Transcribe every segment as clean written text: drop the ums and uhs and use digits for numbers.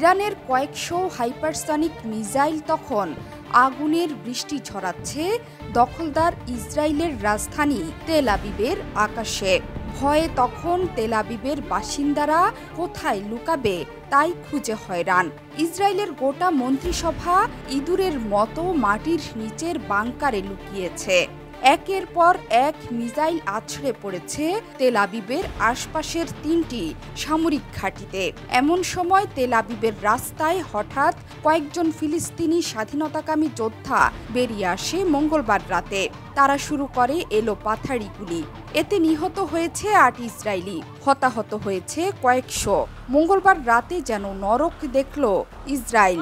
ইরানের কয়েকশো hypersonic missile তখন আগুনের বৃষ্টি ছড়াচ্ছে দখলদার ইসরায়েলের রাজধানী তেল আবিবের আকাশে। ভয়ে তখন তেল আবিবের বাসিন্দারা কোথায় লুকাবে তাই খুঁজে হয়রান। ইসরায়েলের গোটা মন্ত্রিসভা ইঁদুরের মতো মাটির নিচের বাংকারে লুকিয়েছে। একের পর এক মিসাইল আছড়ে পড়েছে তেল আবিবের আশপাশের ৩টি সামরিক ঘাঁটিতে। এমন সময় তেল আবিবের রাস্তায় হঠাৎ কয়েকজন ফিলিস্তিনি স্বাধীনতাকামী যোদ্ধা বেরিয়ে আসে মঙ্গলবার রাতে। তারা শুরু করে এলোপাথাড়ি গুলি। এতে নিহত হয়েছে ৮ ইসরায়েলি, হতাহত হয়েছে কয়েকশো। মঙ্গলবার রাতে যেন নরক দেখল ইসরায়েল।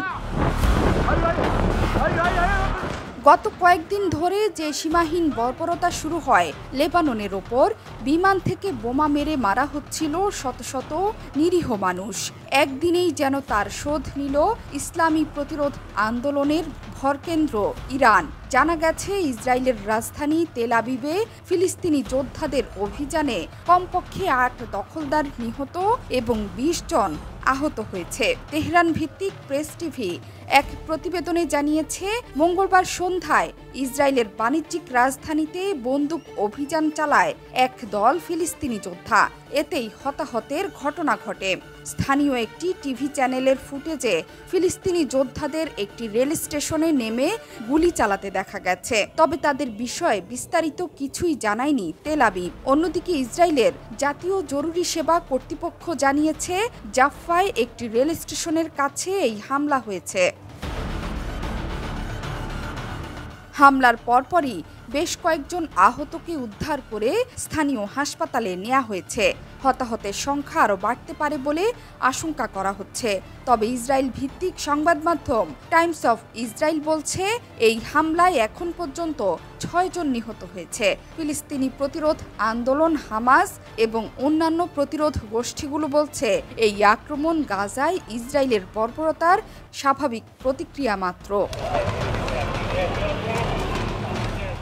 গত কয়েকদিন ধরে যে সীমাহীন বর্বরতা শুরু হয়, লেবাননের ওপর বিমান থেকে বোমা মেরে মারা হচ্ছিল শত শত নিরীহ মানুষ, একদিনেই যেন তার শোধ নিল ইসলামী প্রতিরোধ আন্দোলনের ভরকেন্দ্র ইরান। জানা গেছে, ইসরায়েলের রাজধানী তেল আবিবে ফিলিস্তিনি যোদ্ধাদের অভিযানে কমপক্ষে ৮ দখলদার নিহত এবং ২০ জন আহত হয়েছে। তেহরান ভিত্তিক প্রেস টিভি এক প্রতিবেদনে জানিয়েছে, মঙ্গলবার সন্ধ্যায় ইসরায়েলের বাণিজ্যিক রাজধানীতে বন্দুক অভিযান চালায় এক দল ফিলিস্তিনি যোদ্ধা। এতেই হতাহতের ঘটনা ঘটে। স্থানীয় একটি টিভি চ্যানেলের ফুটেজে ফিলিস্তিনি যোদ্ধাদের একটি রেল স্টেশনে নেমে গুলি চালাতে দেখা গেছে। তবে তাদের বিষয়ে বিস্তারিত কিছুই জানায়নি তেল আবিব। অন্যদিকে ইসরায়েলের জাতীয় জরুরি সেবা কর্তৃপক্ষ জানিয়েছে, জাফায় একটি রেল স্টেশনের কাছে এই হামলা হয়েছে। হামলার পরপরই বেশ কয়েকজন আহতকে উদ্ধার করে স্থানীয় হাসপাতালে নেওয়া হয়েছে। হতাহতের সংখ্যা আরও বাড়তে পারে বলে আশঙ্কা করা হচ্ছে। তবে ইসরায়েল ভিত্তিক সংবাদ মাধ্যম টাইমস অফ ইসরায়েল বলছে, এই হামলায় এখন পর্যন্ত ৬ জন নিহত হয়েছে। ফিলিস্তিনি প্রতিরোধ আন্দোলন হামাস এবং অন্যান্য প্রতিরোধ গোষ্ঠীগুলো বলছে, এই আক্রমণ গাজায় ইসরায়েলের বর্বরতার স্বাভাবিক প্রতিক্রিয়া মাত্র।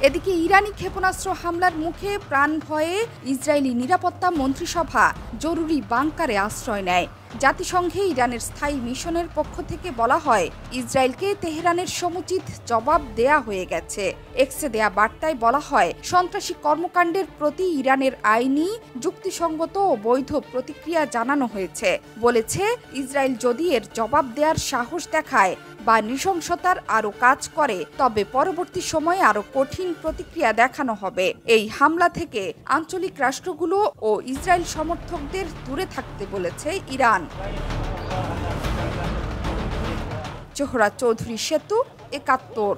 এদিকে ইরানি ক্ষেপণাস্ত্র হামলার মুখে প্রাণ ভয়ে ইসরায়েলি নিরাপত্তা মন্ত্রিসভা জরুরি বাংকারে আশ্রয় নেয়। জাতিসংঘে ইরানের স্থায়ী মিশনের পক্ষ থেকে বলা হয়, ইসরায়েলকে তেহরানের সমুচিত জবাব দেয়া হয়ে গেছে। এক্সে দেয়া বার্তায় বলা হয়, সন্ত্রাসী কর্মকাণ্ডের প্রতি ইরানের আইনি, যুক্তিসঙ্গত ও বৈধ প্রতিক্রিয়া জানানো হয়েছে। বলেছে, ইসরায়েল যদি এর জবাব দেওয়ার সাহস দেখায় বা নৃশংসতার আরও কাজ করে, তবে পরবর্তী সময়ে আরও কঠিন প্রতিক্রিয়া দেখানো হবে। এই হামলা থেকে আঞ্চলিক রাষ্ট্রগুলো ও ইসরায়েল সমর্থকদের দূরে থাকতে বলেছে ইরান। জোহরা চৌধুরী সেতু, ৭১।